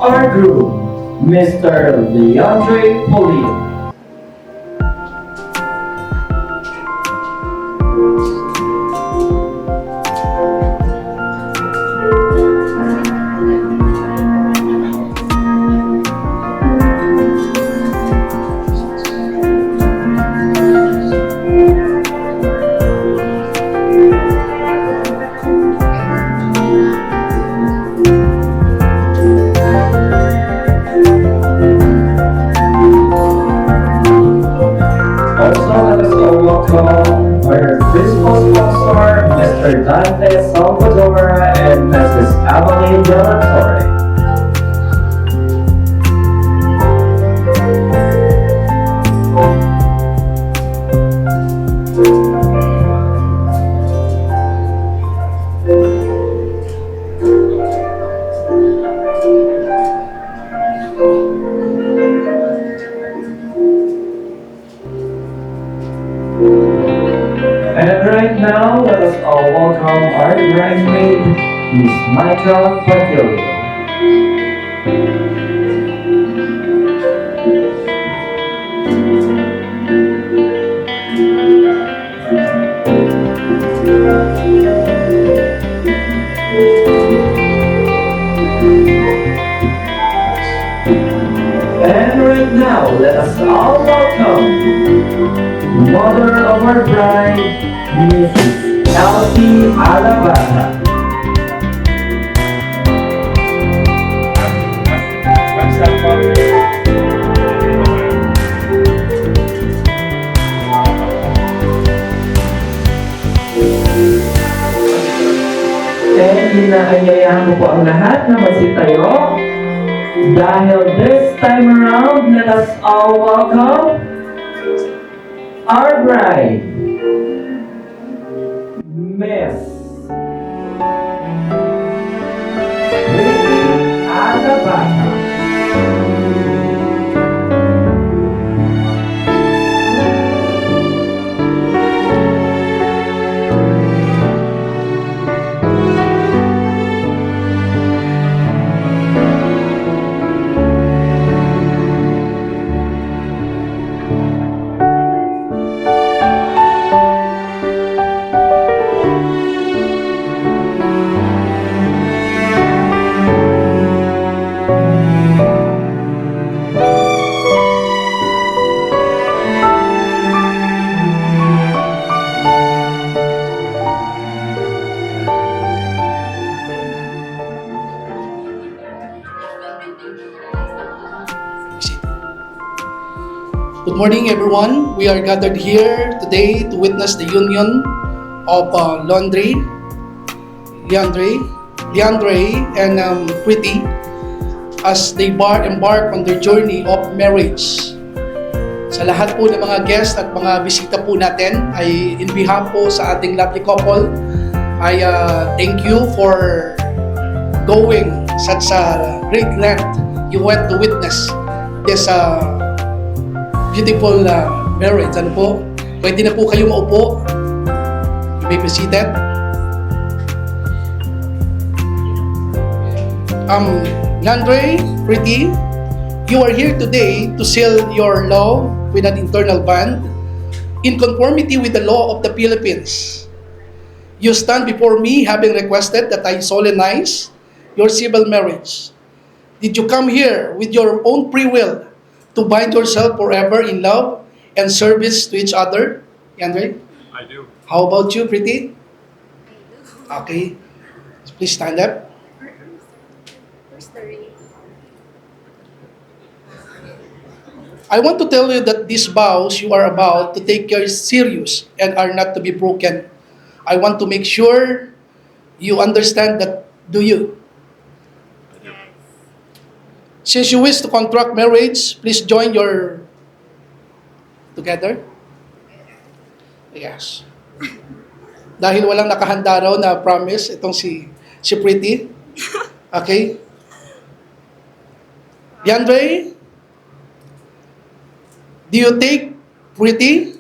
our groom, Mr. Leandre Polillo. Also, let us all welcome our principal sponsor, Mr. Dante Salvador and Mrs. Amelie De La Torre. And right now, let us all welcome our bridesmaid, Miss Michael Portillo. And right now, let us all welcome mother of our bride, Mrs. Elsie Alabata. And inaanyayahan ko po ang lahat na masitayo. Dahil this time around, let us all welcome our bride, Miss Ricky Alabata. Good morning, everyone. We are gathered here today to witness the union of Leandre, and Pretty as they embark on their journey of marriage. Sa lahat po ng mga guests at mga bisita po natin, ay in behalf po sa ating lovely couple, I thank you for going such a great length you went to witness this beautiful marriage. Ano po? Pwede na po kayo maupo. You may be seated. Leandre, Pretty, you are here today to seal your love with an internal bond in conformity with the law of the Philippines. You stand before me having requested that I solemnize your civil marriage. Did you come here with your own free will to bind yourself forever in love and service to each other? Leandre? I do. How about you, Pretty? Okay. Please stand up. I want to tell you that these vows you are about to take care serious and are not to be broken. I want to make sure you understand that. Do you? Since you wish to contract marriage, please join your together. Yes. Dahil walang nakahanda raw na promise itong si Pretty. Okay? Leandre, do you take Pretty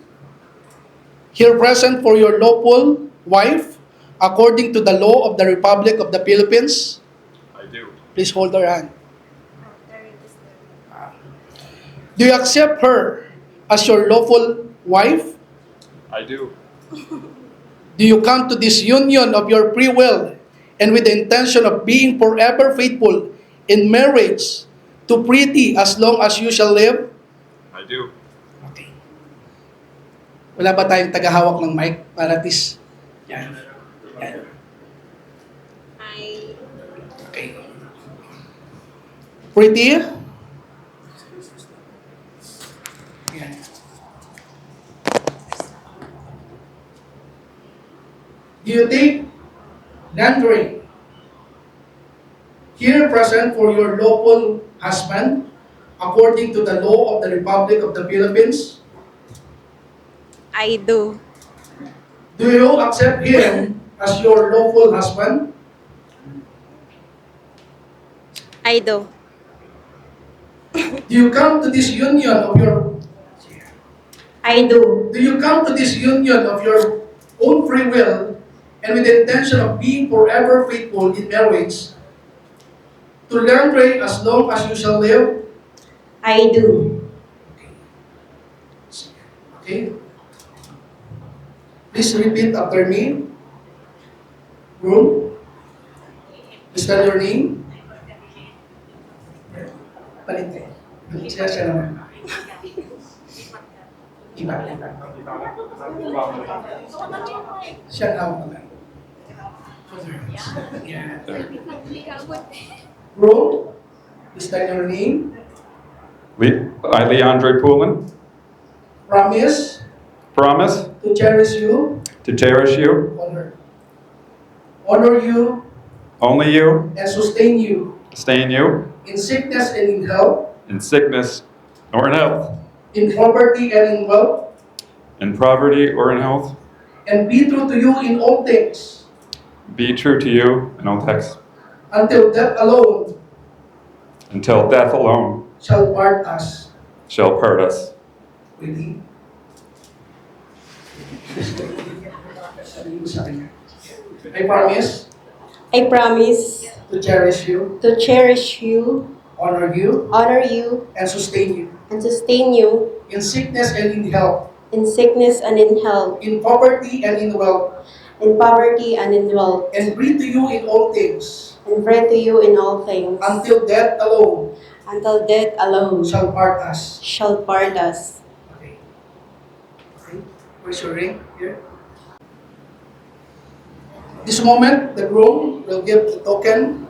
here present for your lawful wife according to the law of the Republic of the Philippines? I do. Please hold her hand. Do you accept her as your lawful wife? I do. Do you come to this union of your free will and with the intention of being forever faithful in marriage to Preeti as long as you shall live? I do. Okay. Wala ba tayong tagahawak ng mic para at least? Yan. Yan. I Okay. Preeti? Yan. Do you take Landry here present for your lawful husband according to the law of the Republic of the Philippines? do. Do you accept him as your lawful husband? I do. Do you come to this union of your I do. Do you come to this union of your own free will and with the intention of being forever faithful in marriage to Landry as long as you shall live? I do. Okay? Please repeat after me. Groom, is that your name? Palit eh. Siya naman. Iba. Siya ang naman. Yeah. Groom, is that your name? I, Leandre Poulin, Promise promise to cherish you, to cherish you, honor you, only you, and sustain you sustain you, in sickness and in health, in sickness or in health, in poverty and in wealth, in poverty or in health, and be true to you in all things, be true to you in all texts, until death alone until death alone shall part us. shall part us. Really? I promise I promise to cherish you, to cherish you, honor you, honor you, and sustain you and sustain you in sickness and in health, in sickness and in health, in poverty and in wealth, in poverty and in wealth, and breathe to you in all things, and bread to you in all things, until death alone until death alone shall part us. shall part us. Okay. Okay. Where's your ring? Here. This moment, the groom will give the token.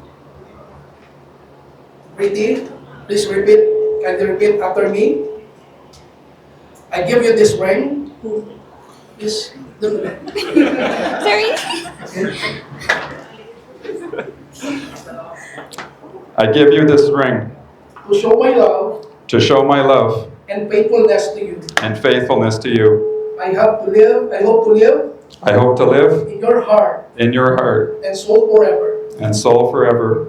Preeti, please repeat. Can you repeat after me? I give you this ring. Please. Sorry? I give you this ring To show my love to show my love and faithfulness to you. and faithfulness to you. I hope to live I hope to live in your heart in your heart and soul forever. and soul forever.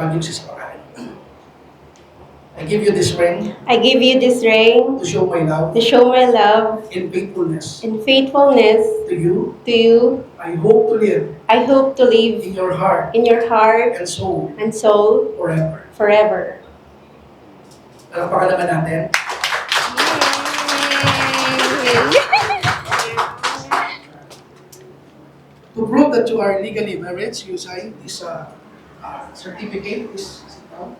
I give you this ring I give you this ring to show my love to show my love and faithfulness and faithfulness to you. to you. I hope to live I hope to live in your heart in your heart and soul and soul forever. forever. Palakpakan naman natin. To prove that you are legally married, you sign this certificate. This sit down.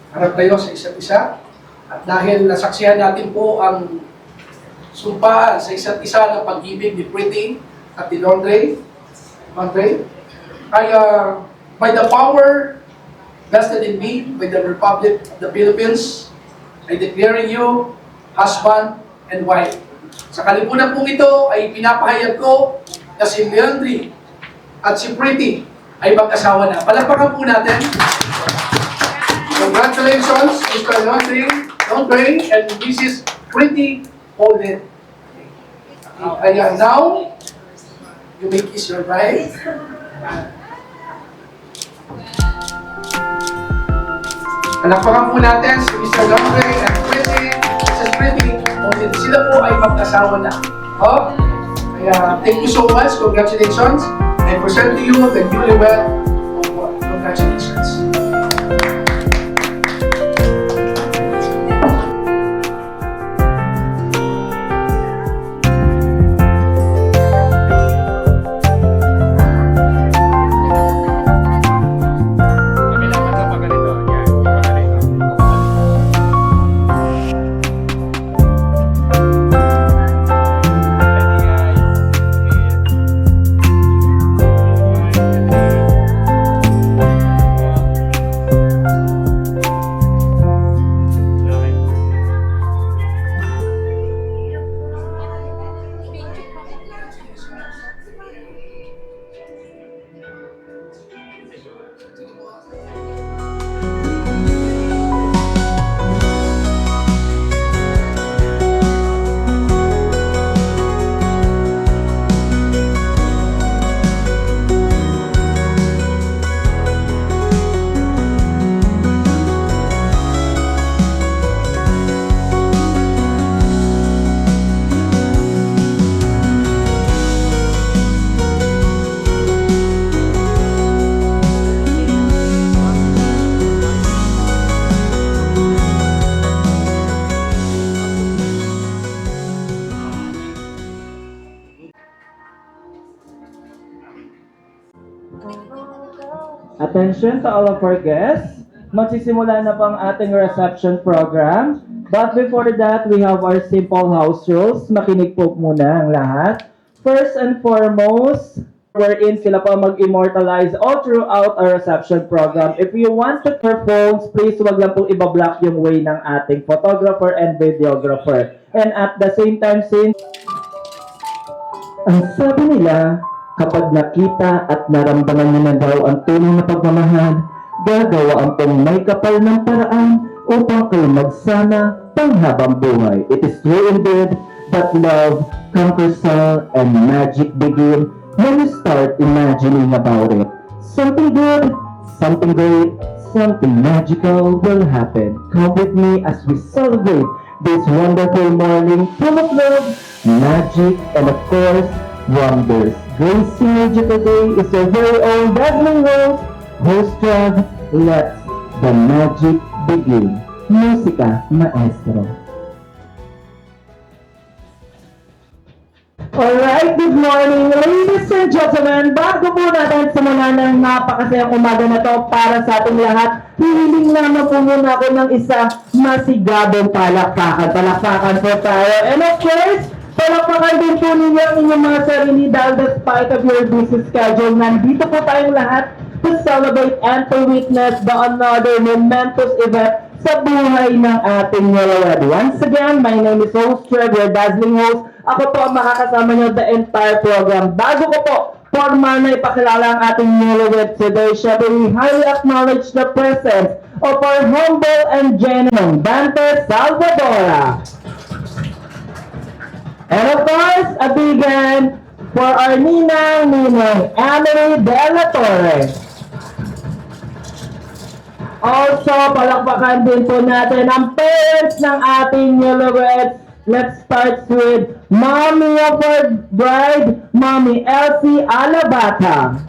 Harap kayo sa isa't isa. At dahil nasaksihan natin po ang sumpaan sa isa't isa ng pag-ibig ni Pretty at ni Andre, kaya by the power vested in me by the Republic of the Philippines, I declare you husband and wife. Sa kalipunan pong ito ay pinapahayag ko na si Leandri at si Pretty ay mag-asawa na. Palakpakan po natin. Congratulations, Mr. Leandri and Mrs. Pretty Holden. Kaya now, you may kiss your bride. Palakpakan po natin si Mr. Leandri and Pretty, Mrs. Pretty Holden. Sila po ay mag-asawa na. Oh? Kaya thank you so much. Congratulations. I present to you the newlywed. Congratulations. Attention to all of our guests. Magsisimula na po ang ating reception program. But before that, we have our simple house rules. Makinig po muna ang lahat. First and foremost, wherein sila po mag-immortalize all throughout our reception program. If you want to your phones, please wag lang pong ibablock yung way ng ating photographer and videographer. And at the same time, since ang sabi nila, kapag nakita at naramdaman niyo na daw ang tunay na pagmamahal, gagawaan pong may kapal ng paraan upang kayo magsama panghabang buhay. It is true indeed that love conquers all and magic begin when you start imagining about it. Something good, something great, something magical will happen. Come with me as we celebrate this wonderful morning full of love, magic, and of course, wonders. Gracing you today is your very own dazzling world. Host Trev, let's the magic begin. Musika, maestro. Alright, good morning ladies and gentlemen. Bago po natin simulan ng napakasayang umaga na to para sa ating lahat, hihiling lamang po muna ako ng isa masigabong palakpakan. Palakpakan po tayo. And of course, palakpakan din po ninyo ang inyong mga sarili dahil despite of your busy schedule, nandito po tayong lahat to celebrate and to witness the another momentous event sa buhay ng ating newlywed. Once again, my name is host Trev, your dazzling host. Ako po ang makakasama nyo the entire program. Bago ko po formal na ipakilala ang ating newlywed today, syempre we highly acknowledge the presence of our humble and genuine Dante Salvadora. And of course, a big hand for our Ninang Emily De La Torre. Also, palakpakan din po natin ang parents ng ating newlyweds. Let's start with Mommy of our bride, Mommy Elsie Alabata.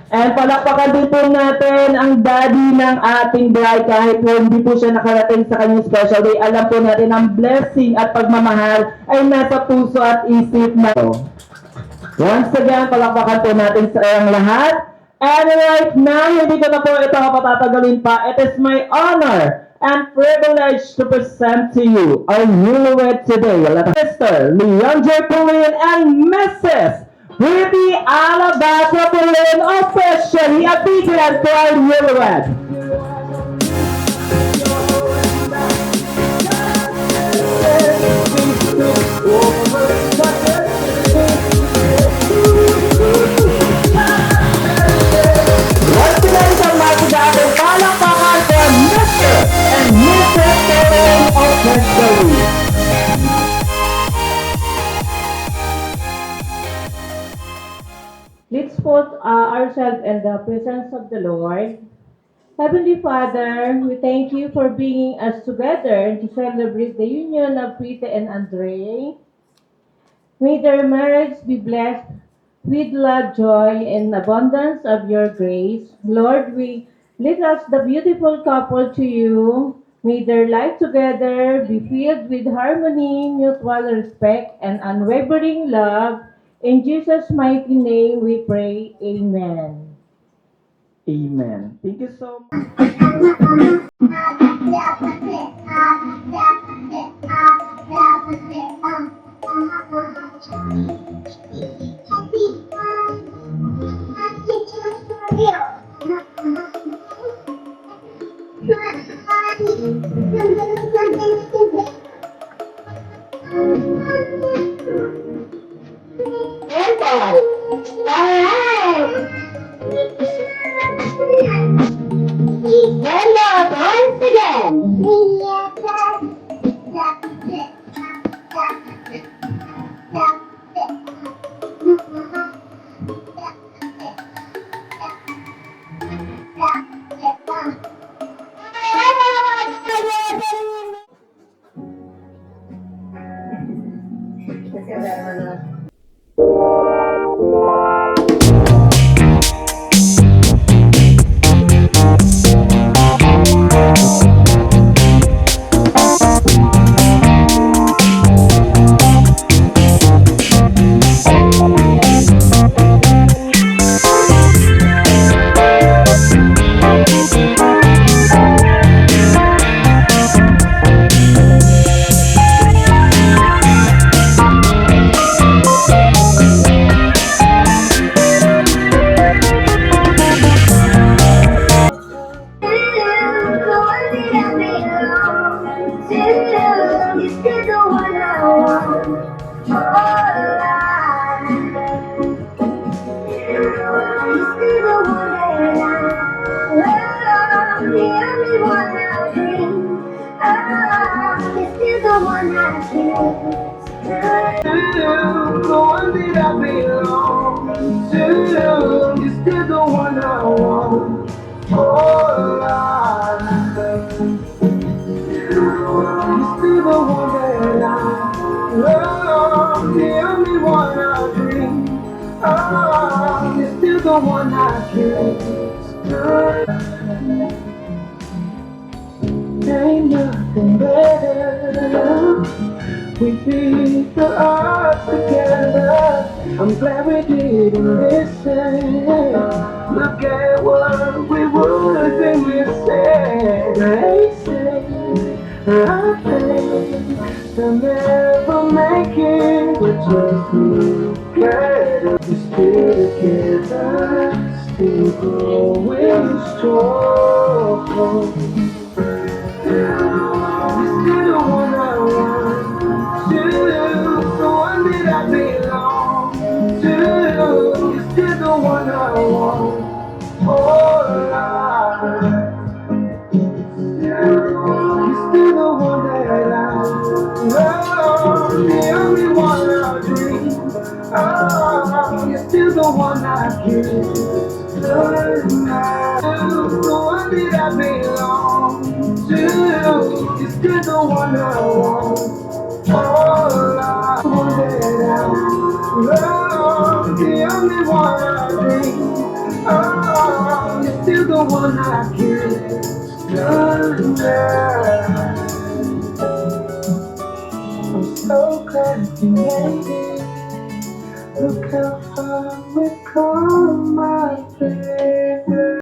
And palakpakan din po natin ang daddy ng ating bride kahit hindi po siya nakarating sa kanyang special day. Alam po natin ang blessing at pagmamahal ay nasa puso at isip na ito. Once again, palakpakan po natin sa ang lahat. And right now, hindi ko na po ito patatagalin pa. It is my honor and privilege to present to you our newlywed today, Mr. Leandro Pulin and Mrs. Ruby Alabasta Pulin, officially a big hand for our newlywed. Once again, sa masigabong palakpakan for Mr. and Mrs. Pulin officially. Let's put ourselves in the presence of the Lord. Heavenly Father, we thank you for bringing us together to celebrate the union of Rita and Andre. May their marriage be blessed with love, joy, and abundance of your grace. Lord, we lift up the beautiful couple to you. May their life together be filled with harmony, mutual respect, and unwavering love. In Jesus' mighty name we pray. Amen. Amen. Thank you so much. The one that I belong to, you're still the one I want. Oh, Lord, you're still the one that I love, the only one I dream. Oh, you're still the one I kiss. Ain't nothing better. We beat the odds together. I'm glad we didn't listen. Look at what we would have been missing. They say I think they'll never make it. We're just together. We're still together. Still growing strong. You're still the one I want to, the one that I belong to. You're still the one I want. Oh, Lord, you're still the one that I love, the only one I dream. Oh, you're still the one I kiss. The one that I belong to, you're still the one I want. Oh, Lord, the one that I love, the only one I dream. Oh, you're still the one I kiss. I'm so glad you made it. Look how far we've come, my baby.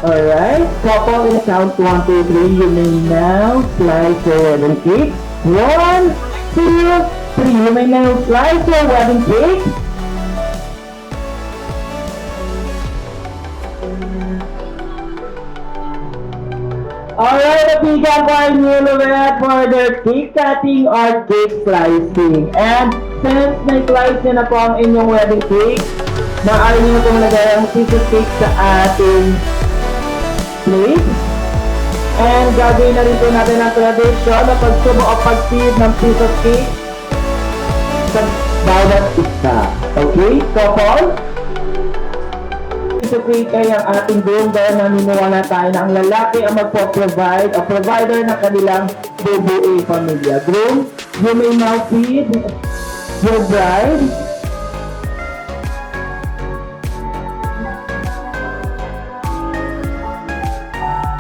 Alright, couple in count 1, 2, 3. You may now slice your wedding cake. 1, 2, 3. You may now slice your wedding cake. Alright, a big up for newlywed for their cake cutting or cake slicing. And since na-slice nyo na po ang inyong wedding cake, maaari nyo pong lagay ang piece of cake sa ating plate. And gagawin na rin po natin ang tradisyon na pagsubo o pag-feed ng piece of cake sa bawat isa. Okay, couple? Piece of cake ay ang ating groom dahil naniniwala tayo na ang lalaki ang magpo-provide o provider ng kanilang bubuing pamilya. Groom, you may now feed your bride.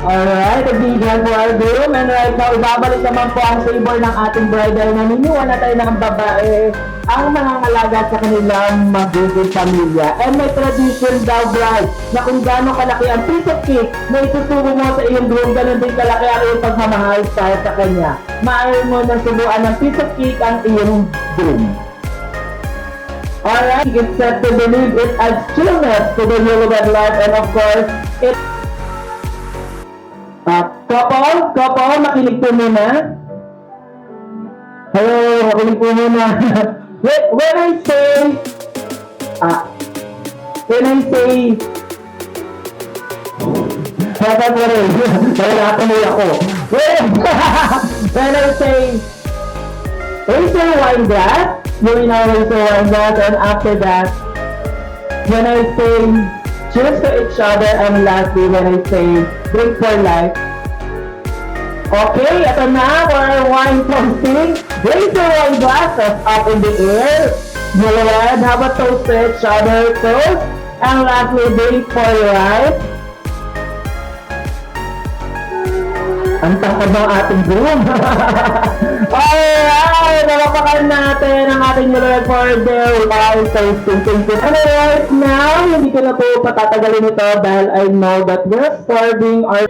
Alright, a big hand for our groom. And right now, ibabalik naman po ang favor ng ating bride dahil naniniwala tayo na ang babae ang mangangalaga sa kanilang magiging pamilya. And may tradition daw, bride, na kung gaano kalaki ang piece of cake na itutubo mo sa iyong groom, ganun din kalaki ang iyong pagmamahal para sa kanya. Maaari mo na subuan ng piece of cake ang iyong groom. Alright, it's said to believe it adds chillness to the newlywed life, and of course, it couple, makinig po muna. Hello, makinig po muna. When I say, dapat mo rin, nalalatanay ako. When I say, raise your wine glass, you will now raise your wine glass, and after that, when I say, cheers to each other, and lastly, when I say, drink for life. Okay, ito na for our wine toasting. Raise your wine glasses up in the air. Newlywed, have a toast to each other, toast. And lastly, drink for life. Ang tangkad ng ating groom. Alright, nalapakan natin ang ating newlywed for their wine toasting. And right now, hindi ko na po patatagalin ito dahil I know that we're serving our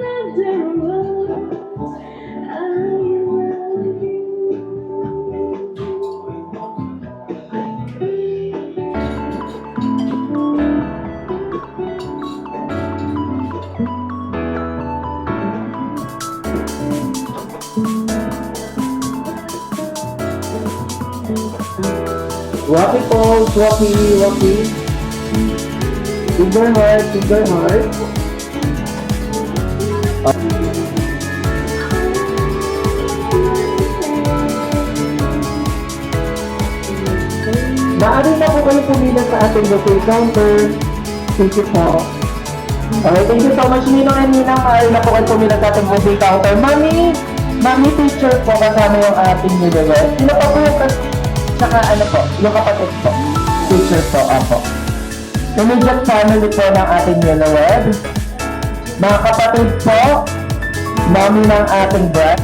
Wacky pose, wacky. Finger heart. Maaari na po kayo pumila sa ating buffet counter. Thank you po. Alright, thank you so much, Ninong and Ninang. Maaari na po kayo pumila sa ating buffet counter. Mami, teacher po kasama yung ating newlywed. Sino pa po yung saka ano po, yung kapatid po. Teacher po, ako. Immediate family po ng ating newlywed. Mga kapatid po, mami ng ating bride.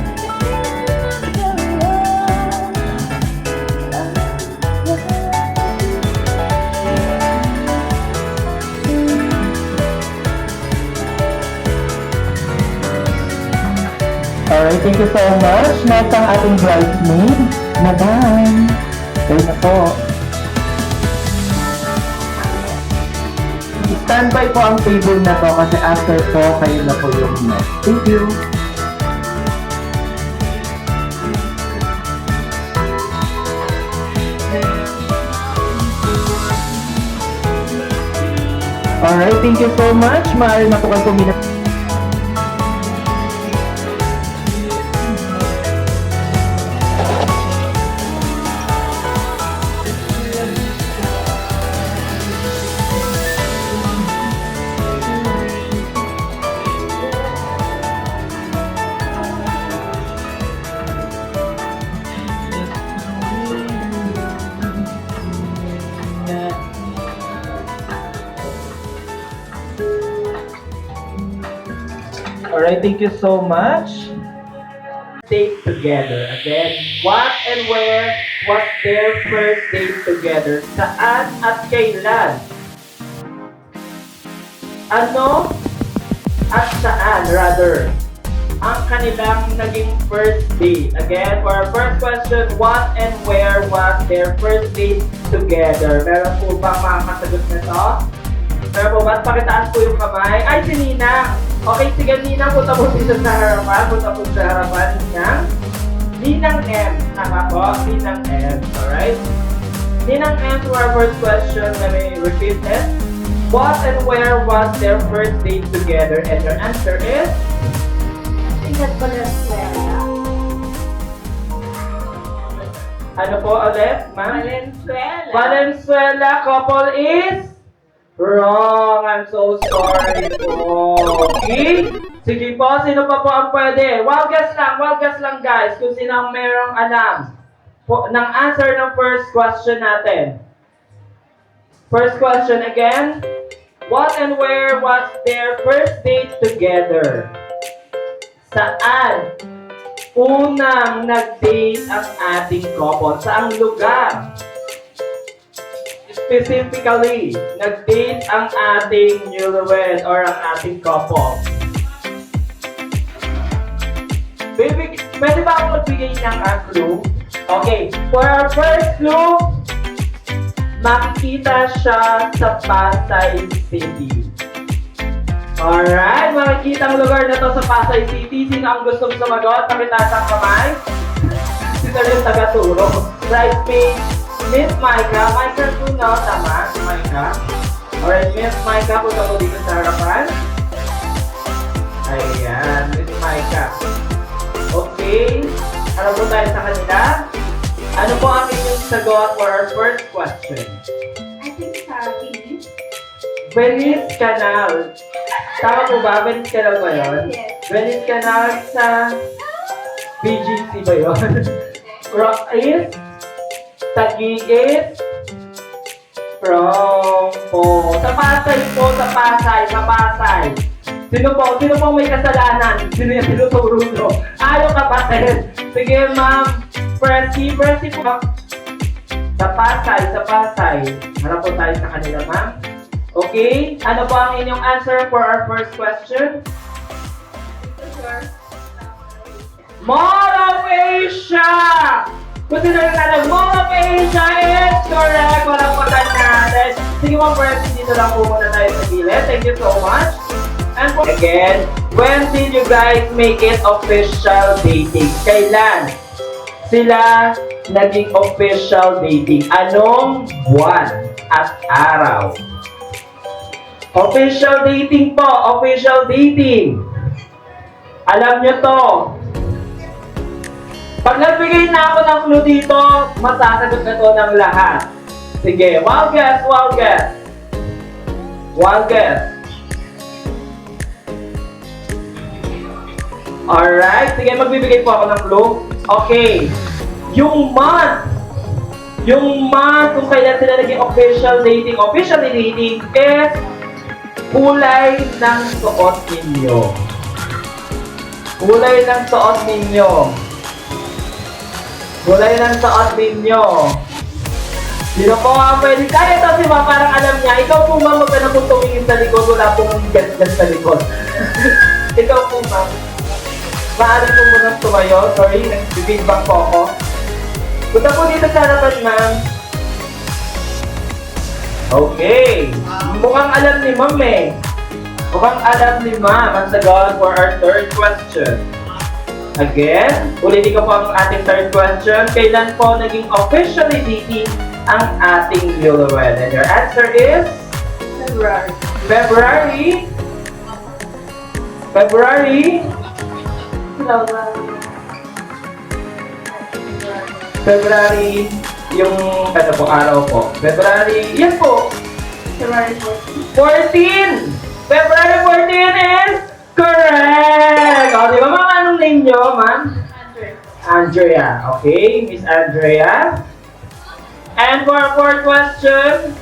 Alright, thank you so much. Next ang ating bridesmaid. Madam. Kayo na po. Standby po ang table na to kasi after po, kayo na po yung next. Thank you. Alright, thank you so much. Maaari na po kayo pumila. Alright, thank you so much. date together? Again, what and where was their first date together? Saan at kailan? Ano at saan, rather, ang kanilang naging first date? Again, for our first question, what and where was their first date together? Meron po ba makakasagot na to? Meron po ba? Pakitaas po yung kamay. Ay, si Ninang! Okay, sige Ninang, punta po dito sa harapan. Punta po sa harapan, Ninang. Ninang M. Tama po, Ninang M. Alright? Ninang M, to our first question, let me repeat it. What and where was their first date together? And your answer is? Ingat Valenzuela. Ano po ulit, ma'am? Valenzuela. Valenzuela couple is? Wrong. I'm so sorry po. Okay? Sige po, sino pa po ang pwede? Wild guess lang guys, kung sino ang merong alam po, ng answer ng first question natin. First question again. What and where was their first date together? Saan unang nag-date ang ating couple? Saang lugar? Specifically, nag-date ang ating newlywed or ang ating couple. Pwede ba ako magbigay ng clue? Okay, for our first clue, makikita siya sa Pasay City. Alright, makikita ang lugar na to sa Pasay City. Sino ang gustong sumagot? Pakitaas ang kamay. Sino yung taga-turo? Right, Miss Micah. Micah po, no? Tama? Micah. Alright, Miss Micah. Punta ko dito sa harapan. Ayan, Miss Micah. Okay. Harap po tayo sa kanila. Ano po ang inyong sagot for our first question? I think sa TV. Venice Canal. Tama po ba? Venice Canal ba yun? Yes. Venice Canal sa BGC ba yun? Rock is? Taguig is? From po. Sa Pasay po, sa Pasay. Sino po may kasalanan? Sino yung tinuturo nyo? Yung kapatid. Sige, ma'am. Percy po. Sa Pasay. Harap po tayo sa kanila, ma'am. Okay? Ano po ang inyong answer for our first question? Mall of Asia! Kung sino yung tanong, Mall of Asia is correct! Walang pagkat natin. Sige, ma'am, Percy, dito lang po muna tayo sa gilid. Thank you so much. And for again, when did you guys make it official dating? Kailan sila naging official dating? Anong buwan at araw? Official dating po, official dating. Alam nyo to. Pag nagbigay na ako ng clue dito, masasagot na to ng lahat. Sige, wild guess. Alright, sige, magbibigay po ako ng clue. Okay, yung month kung kailan sila naging official dating is kulay ng suot ninyo. Sino po nga pwede? Kaya to si Ma, parang alam niya. Ikaw po Ma, magka na po tumingin sa likod. Wala pong gas sa likod. Ikaw po Ma. Maaari po munang tumayo. Sorry, nag-feedback po ako. Punta po dito sa harapan, ma'am. Okay. Mukhang alam ni Ma'am eh. Ang sagot for our third question. Again, ulitin ko po ang ating third question. Kailan po naging officially dating ang ating newlywed? And your answer is? February? February, yung ano po, araw po. February, yes po. February 14! February 14 is correct! O, di ba mga anong name nyo, ma'am? Andrea. Okay, Miss Andrea. And for our fourth question,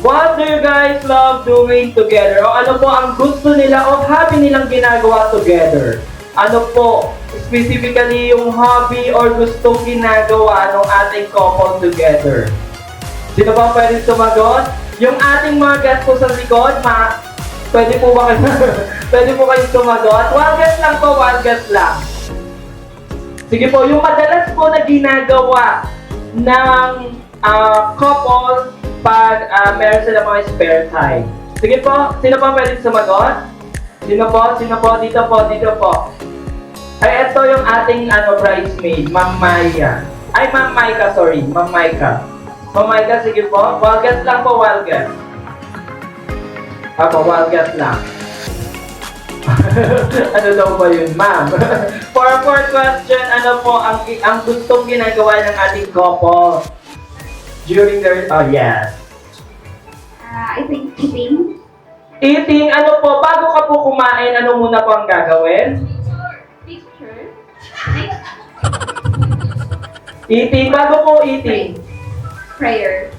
What do you guys love doing together? O ano po ang gusto nila o hobby nilang ginagawa together? Ano po, specifically yung hobby or gustong ginagawa ng ating couple together? Sino ba pwede sumagot? Yung ating mga guest po sa likod, pwede po ba kayo, pwede po kayo sumagot? One guest lang po, one guest lang. Sige po, yung madalas po na ginagawa ng couple pag meron sila mga spare time. Sige po, sino pa pwede sumagot? Sino po? Sino po? Dito po, dito po. Ay, ito yung ating bridesmaid, Ma'am Maya. Ay, Ma'am Maika, sorry. Ma'am Maika. Ma'am Maika, sige po. Walgas lang po, walgas. Ako, walgas lang. Ano daw ba yun, ma'am? For our fourth question, ano po ang gustong ginagawa ng ating couple during their... Oh, yes. I think eating. Eating, ano po, bago ka po kumain, ano muna po ang gagawin? Picture. Eating, bago po eating. Prayer.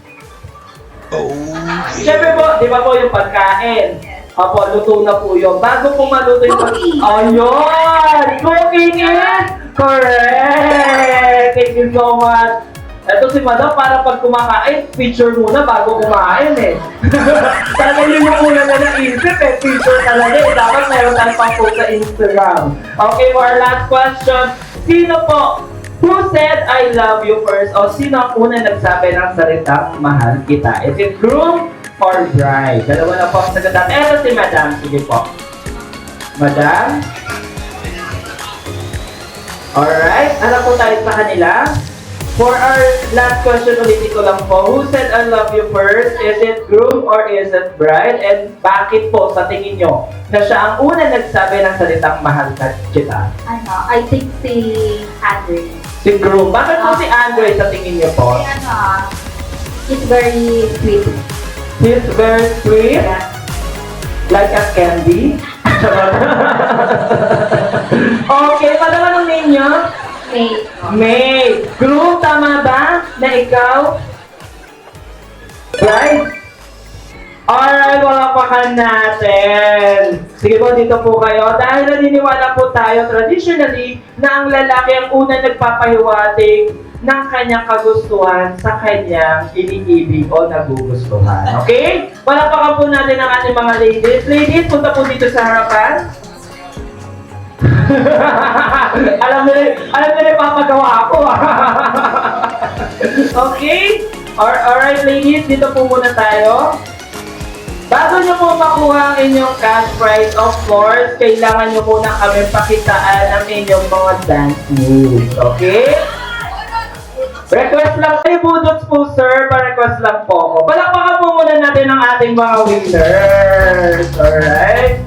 Siyempre po, di ba po yung pagkain? Opo, luto na po yun. Bago po maluto yung Cooking. Ayun! Cooking is correct! Thank you so much. Ito si Madam, para pag kumakain, picture muna bago kumain eh. Talaga yun yung una na naisip eh. Picture talaga eh. Dapat meron tayong pang post sa Instagram. Okay, for our last question. Sino po? Who said I love you first? O sino ang una nagsabi ng salitang mahal kita? Is it groom or bride? Dalawa na po ang sagot natin. Eto si Madam. Sige po. Madam? Alright. Ano po tayo sa kanila? For our last question, ulitin ko lang po. Who said I love you first? Is it groom or is it bride? And bakit po sa tingin nyo na siya ang una nagsabi ng salitang mahal kita? I think si Andre. Si groom. Bakit po si Andre sa tingin niyo po? He's very sweet. He's very sweet. Yeah. Like a candy. Okay, pala anong name niyo? May. May. Groom, tama ba? Na ikaw? Right? Alright, walapakan natin. Sige po, dito po kayo. Dahil naniniwala po tayo traditionally na ang lalaki ang unang nagpapahiwatig ng kanyang kagustuhan sa kanyang iniibig o nagugustuhan. Okay? Walapakan po natin ang ating mga ladies. Ladies, punta po dito sa harapan. alam nila papagawa ako. Okay? Alright ladies, dito po muna tayo. Bago nyo po makuha ang inyong cash prize, of course, kailangan nyo muna kami pakitaan ang inyong mga dance moves. Okay? Request lang kayo, budots po sir, pa-request lang po ako. Palakpakan po muna natin ang ating mga winners. Alright?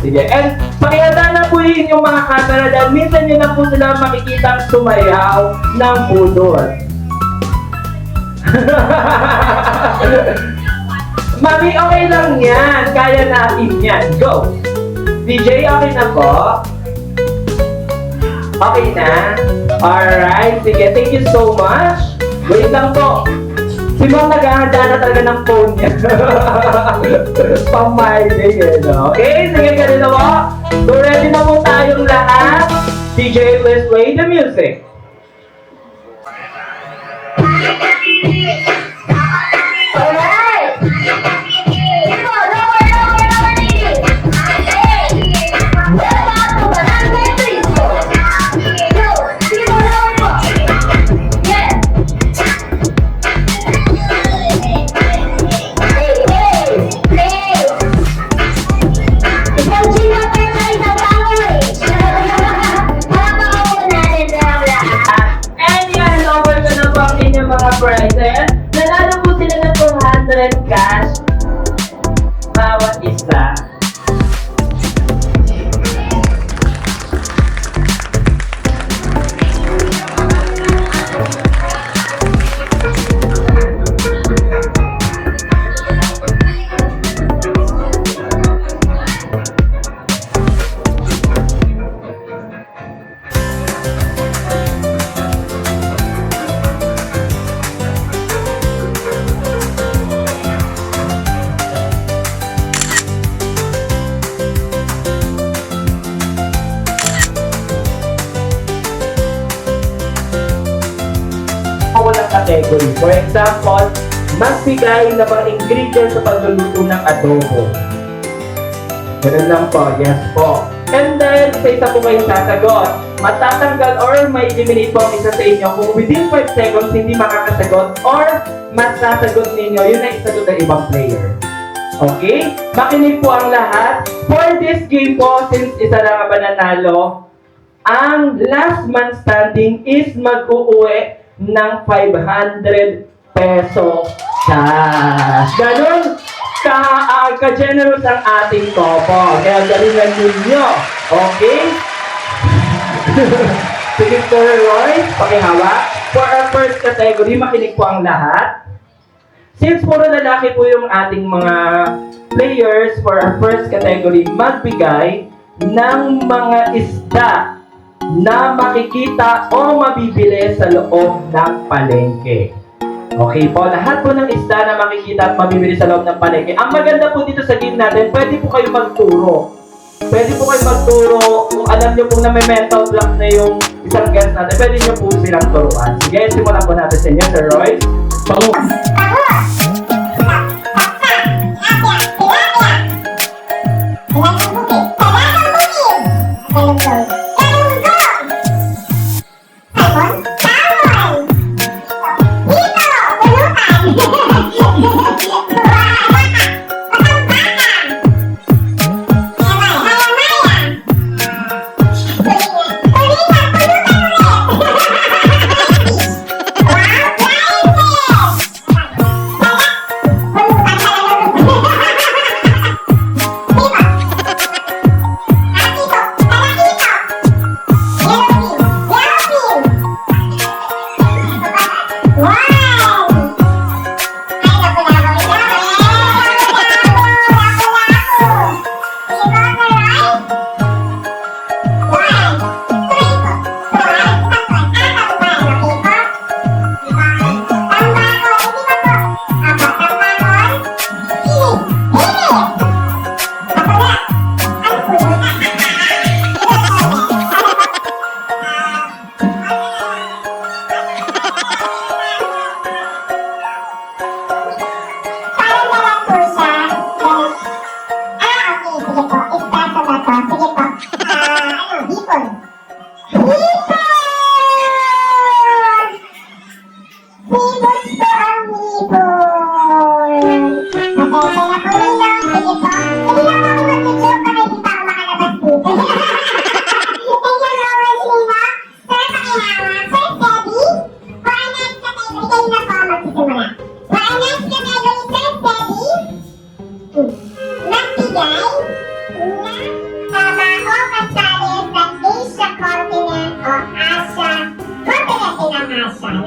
Sige. And pakihanda na po yun yung mga camera dahil minsan nyo na po sila makikita sumayaw ng budot. Mami, okay lang yan. Kaya natin yan. Go! DJ, okay na po? Okay na? Alright, sige. Thank you so much. Wait lang po. Si Ma'am naghahanda na talaga ng phone niya. Pang-Friday eh, no? Okay, sige, ganito po. So, ready na po tayong lahat. DJ, please play the music. Alright! Come on, lower knees! Hey! Step up to the hand, please! Go! Sige mo, lower mo! Yes! Hey! Ikaw sino tayo sa isang pangawin? Palapakaw natin sa mga lahat. category. For example, magbigay ng mga ingredients sa pagluluto ng adobo. Ganun lang po, yes po. And then, isa po kayong sasagot. Matatanggal or may eliminate po ang isa sa inyo kung within 5 seconds hindi makakasagot or masasagot ninyo, yun na isagot ng ibang player. Okay? Makinig po ang lahat. For this game po, since isa na nga ba nanalo, ang last man standing is mag-uuwi ng 500 peso cash. Ganun ka-generous ang ating topo. Kaya galingan ninyo. Okay? Sige, Sir Roy, pakihawak. For our first category, makinig po ang lahat. Since puro lalaki po yung ating mga players for our first category, magbigay ng mga isda na makikita o mabibili sa loob ng palengke. Okay po, lahat po ng isda na makikita at mabibili sa loob ng palengke. Ang maganda po dito sa game natin, pwede po kayo magturo. Pwede po kayo magturo kung alam nyo pong na may mental block na yung isang guest natin, pwede nyo po silang turuan. Sige, simulan po natin sa inyo, Sir Roy.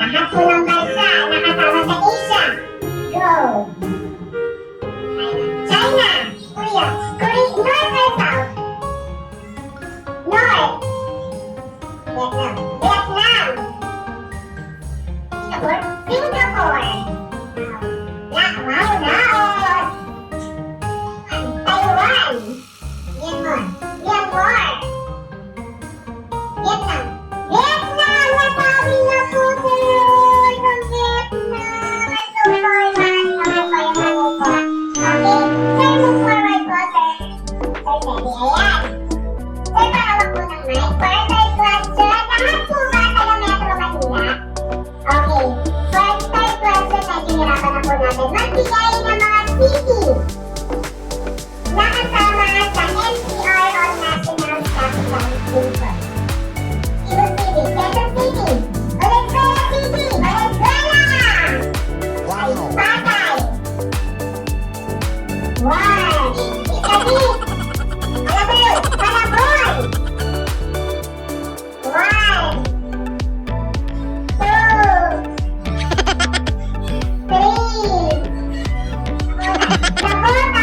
Lahat po ng bansa nakasama sa Asia. Go! China, Korea, North or South? North. Vietnam. Singapore. Wow, Laos. Taiwan. Myanmar. Vietnam. Nasabi na po, sir! From Vietnam! I'm so sorry, man. Okay, sir, move forward po, sir. Sir, ready? Ayan. Sir, pahawak po ng mic. For our third question, lahat po ba taga Metro Manila? Okay. For our third question, medyo hirapan na po natin. Magbigay ng mga city na kasama sa NCR or National Capital Region. Quezon City, Valenzuela City, Valenzuela! Pasay! One! Ikabit! Malabon! Malabon! One! Two! Three! Labota!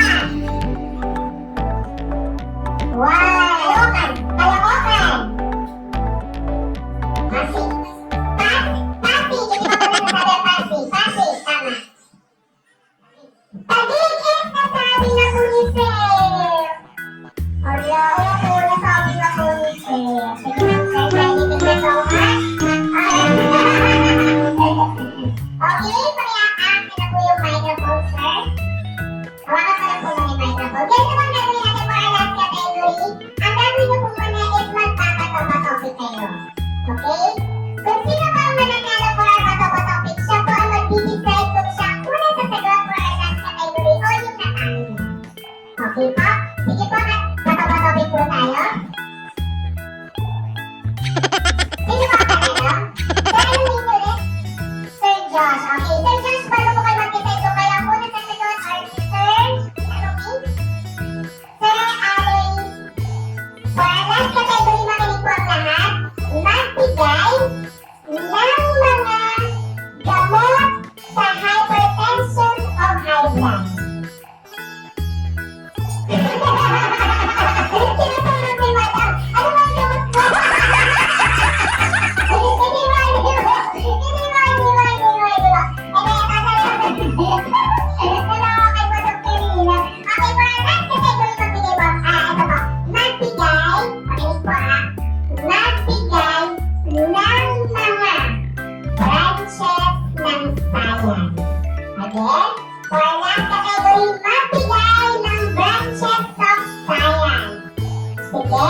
Sige.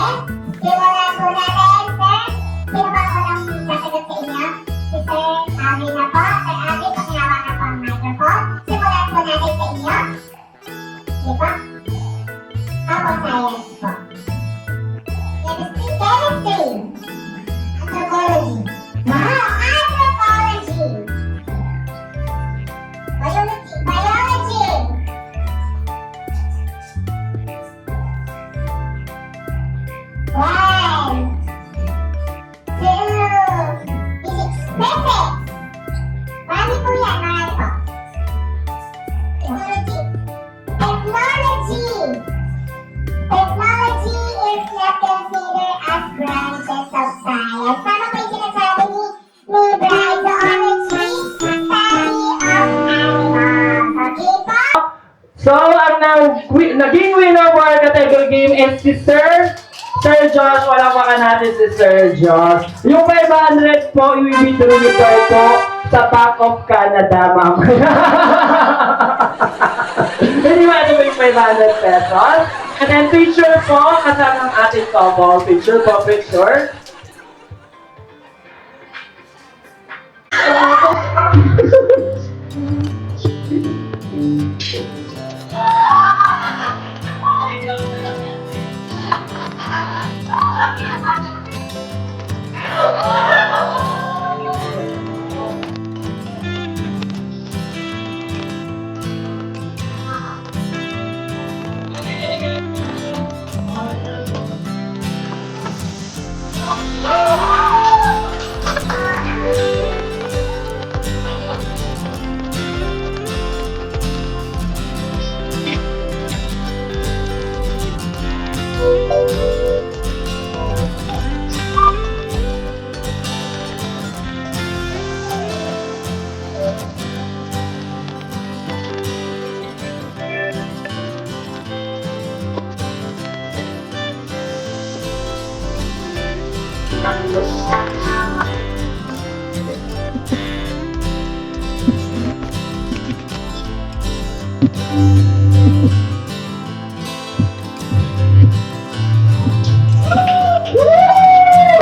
Simulan po natin, sir. Sino ba po ang sasagot sa inyo? Si Sir Abby na po. Sir Abby, pakinawa na po ang microphone. Simulan po natin sa inyo. Sige po. Ako science po. Chemistry. Anthropology. Wow! Anthropology. Biology. One, two, physics. Perfect. Marami po yan, marami po. Technology. Technology. Technology is not considered as branches of science. Tama po yung sinasabi ni Bryce. Zoology, study of animals. Okay po? So, ang naging winner for our category game is si Sir Josh. Wala natin si Sir Josh. Yung 500 po, i-withdraw niyo po sa Bank of Canada, mamaya. Hindi ba ito ba yung 500 pesos? And then picture po, kasama ng ating couple. Picture po, picture.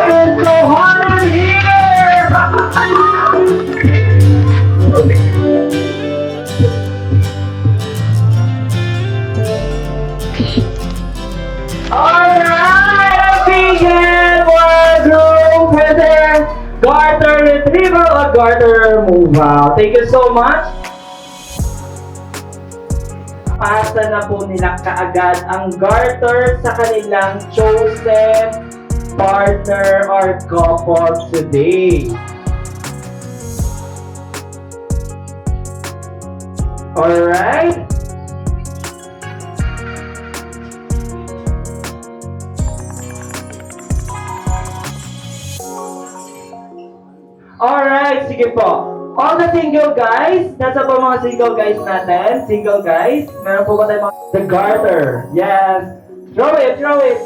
It's so hot in here! Alright, a vegan wardrobe with their garter retrieval or garter removal. Thank you so much. Pasa na po nila kaagad ang garter sa kanilang chosen partner or couple today. Alright? Alright, sige po. All the single guys, nasa po mga single guys natin? Single guys? Meron po ba tayo mga... The garter. Yes. Throw it, throw it.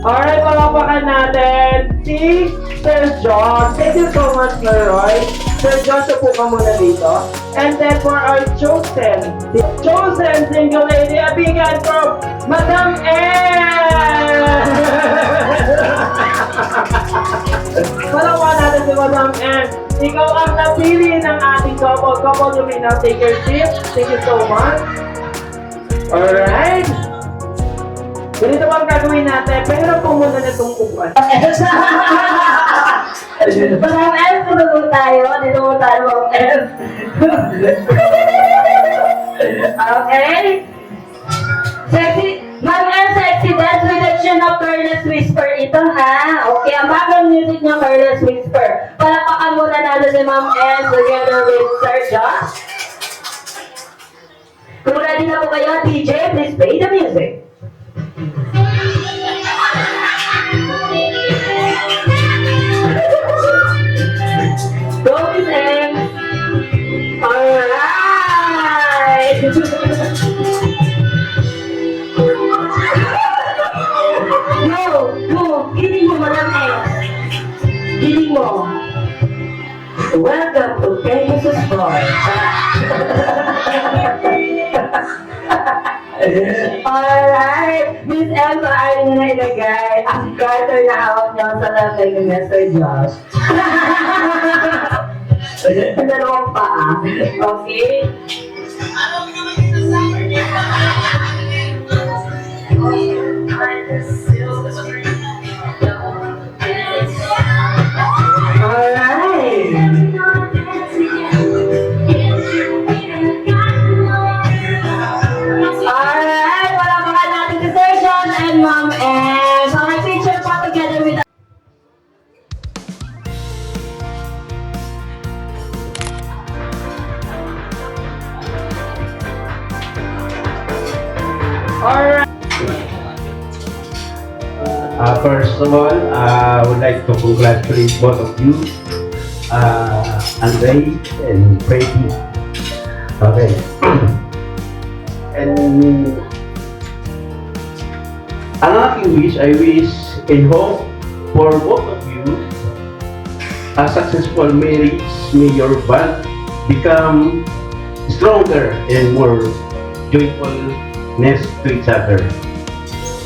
Alright, palapakan natin si Sir John. Thank you so much, Leroy. Sir John, siya po ka muna dito. And then for our chosen single lady, a big hand from Madam Ann! Palapakan natin si Madam Ann. Ikaw ang napili ng ating couple. Couple, you may now take your seat. Thank you so much. Alright. Ganito bang gagawin natin? Pero po muna na itong upuan. Parang F, nilunod tayo ang F. Okay? Sexy, Ma'am F, sexy dance reduction of Careless Whisper ito ha. Okay, ang bagang music niya, Careless Whisper. Palapakan muna natin si Ma'am F together with Sir Josh. Kung ready na po kayo, DJ, please play the music. Go, Miss M. Alright! Go! Giling mo, Madam M. Giling mo. Welcome to Pegasus Bar. Alright, Miss Emma, ay na ilagay ang Carter na hawak niya sa tatay ni Mr. Josh. Dalawang paa. Okay? Alright. Alright, wala pa ka natin si Sir John and Ma'am and mga teacher po together with Alright. First of all, I would like to congratulate both of you, Andre and Brady. Okay. And ang aking wish, I wish and hope for both of you a successful marriage. May your bond become stronger and more joyfulness to each other.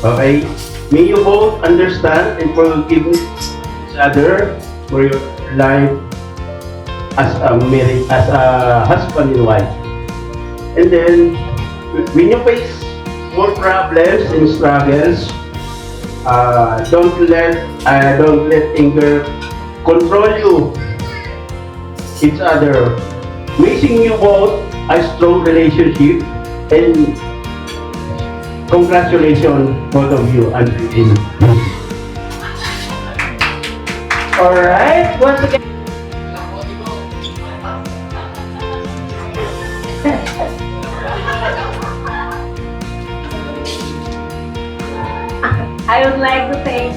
Okay? May you both understand and forgive each other for your life as a marriage, as a husband and wife. And then, when you face more problems and struggles, don't let anger control you, each other. Wishing you both a strong relationship and congratulations, both of you, and Alright. Once again. I would like to thank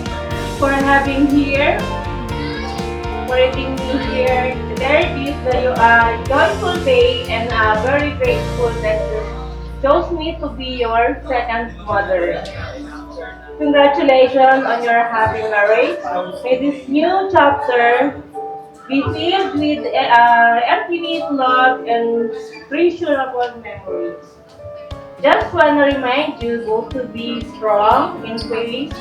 for having here, for meeting me here. There it is that you are joyful day and very grateful that you chose me to be your second mother. Congratulations on your happy marriage. May this new chapter be filled with infinite love and treasurable memories. Just want to remind you both to be strong in face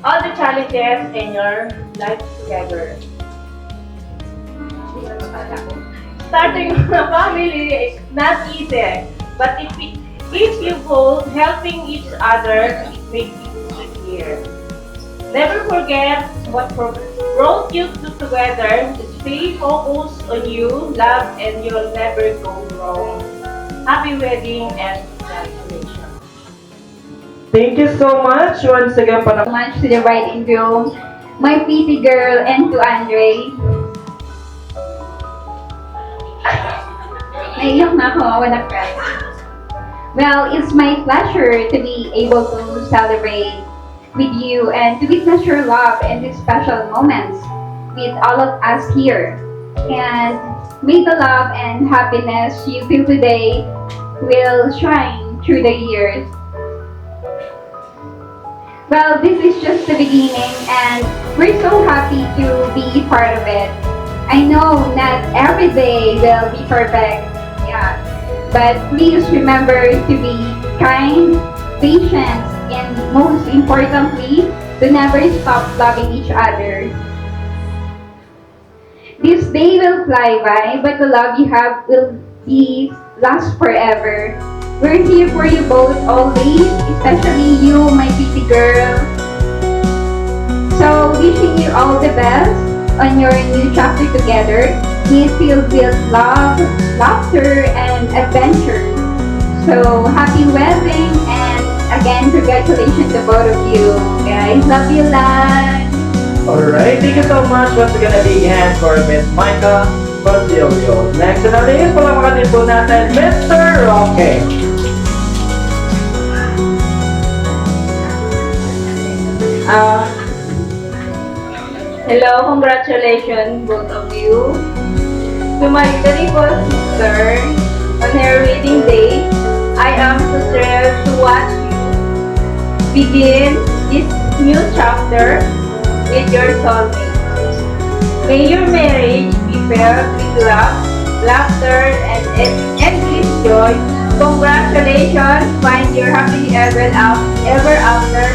all the challenges in your life together. Starting a family is not easy, but if you both helping each other, it makes it easier. Never forget what brought you two together. Stay focused on you, love, and you'll never go wrong. Happy wedding and congratulations. Thank you so much. Once again, So much to the bride and groom, my pretty girl, and to Andre. Naiyak na ako, wala cry. Well, it's my pleasure to be able to celebrate with you and to witness your love and these special moments with all of us here. And may the love and happiness you feel today will shine through the years. Well, this is just the beginning and we're so happy to be part of it. I know not every day will be perfect, yeah. But please remember to be kind, patient, and most importantly, to never stop loving each other. This day will fly by, but the love you have will last forever. We're here for you both always, especially you, my pretty girl. So, wishing you all the best on your new chapter together. May it filled with love, laughter, and adventure. So, happy wedding, and again, congratulations to both of you. Guys, love you lot. alright. Thank you so much. Once again, a big hand for Miss Micah Basilio. Next na natin, palamakan din po natin, Mr. Roque. Hello, congratulations both of you. To my beautiful sister, on her wedding day, I am so thrilled to watch you begin this new chapter with your soulmate. May your marriage be filled with love, laughter, and endless joy congratulations. Find your happily ever after.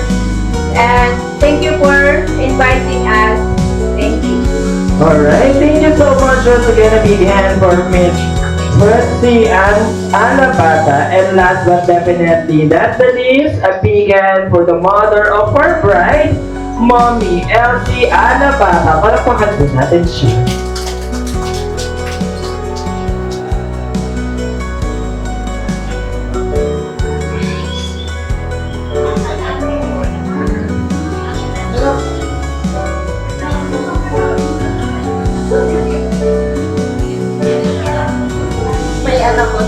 And thank you for inviting us. Thank you. Alright, thank you so much once again. A big hand for Mitch, Mercy, and Anabata. And last but definitely not the least, a big hand for the mother of our bride, Mommy Elsie Anabata. Palakpakan po natin siya. May anak ko.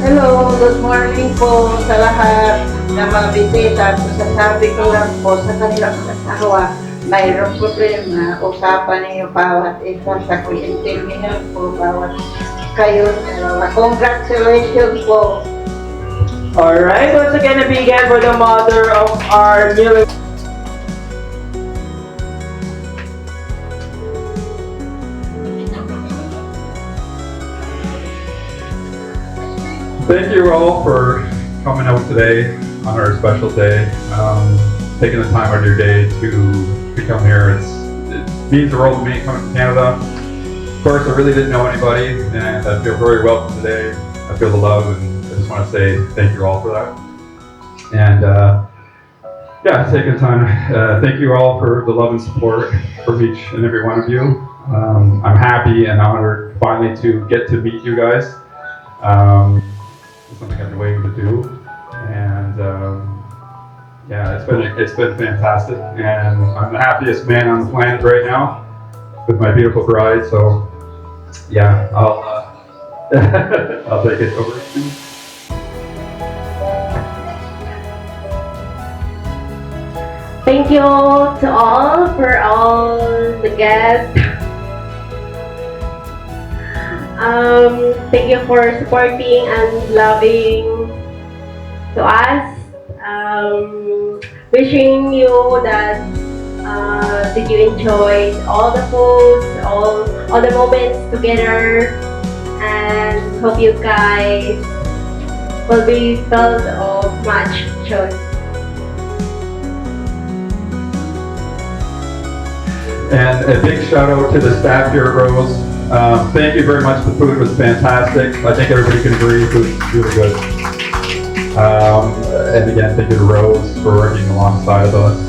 Hello, good morning po sa lahat na mga bisita. Sasabi ko lang po sa kanilang asawa, mayroong problema, usapan niyo bawat isa sa kulinterminal po, bawat kayo dalawa. Congratulations po. Alright, once again, a big hand for the mother of our newly. Thank you all for coming out today on our special day, taking the time out of your day to come here. It means the world to me coming to Canada. Of course, I really didn't know anybody, and I feel very welcome today. I feel the love, and I just want to say thank you all for that. And yeah, taking time. Thank you all for the love and support from each and every one of you. I'm happy and honored finally to get to meet you guys. It's something I've been waiting to do, and yeah, it's been fantastic, and I'm the happiest man on the planet right now with my beautiful bride. So yeah, I'll I'll take it over. Thank you to all for all the guests. Thank you for supporting and loving to us. Wishing you that did you enjoy all the foods, all the moments together, and hope you guys will be filled of much joy. And a big shout out to the staff here at Rose. Thank you very much. The food was fantastic. I think everybody can agree it was really good. And again, thank you to Rose for working alongside of us.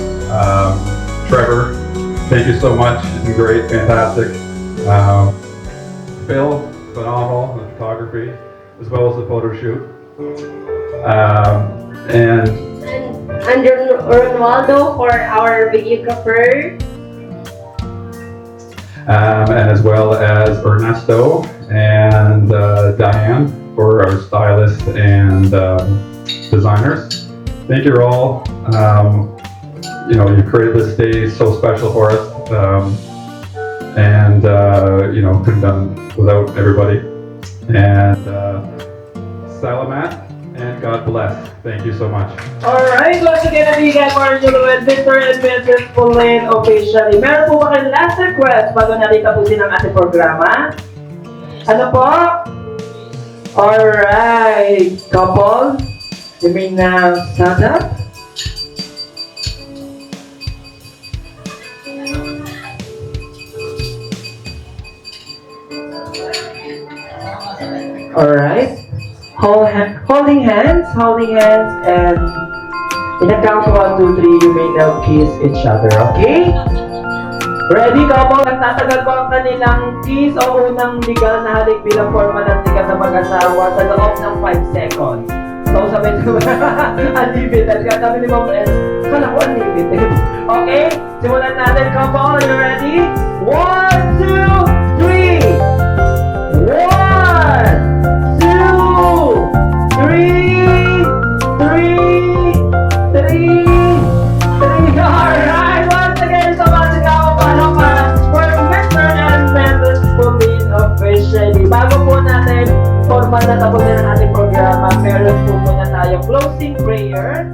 Trevor, thank you so much. You've been great, fantastic. Phil, phenomenal, the photography, as well as the photo shoot. And And Ronaldo for our videographer. and as well as Ernesto and Diane for our stylists and designers. Thank you all. You know, you created this day so special for us, and you know, couldn't done without everybody. And Salamat, and God bless. Thank you so much. Alright, once again, nabigan mo rin yung Mr. and Mrs. Pauline officially. Meron po ba kayong last request bago natin tapusin ang ating programa? Ano po? Alright, couple, you may now stand up. Alright. Holding hands, and in a count of 1, 2, 3, you may now kiss each other, okay? Ready, couple? Nagtatagal ko ang kanilang kiss o unang legal na halik bilang forma ng tikas sa mag-asawa sa loob ng 5 seconds. So, sabay-sabay, unlimited. Kaya sabi ni Mom S, kala ko unlimited. Okay? Simulan natin, couple. Are you ready? 1, 2, 3! 1, 2, 3, 3, alright! Once again, sumasigaw paano para for Mr. and Mrs. Pauline officially. Bago po natin formal na tapusin ang ating programa, meron po muna tayong closing prayer.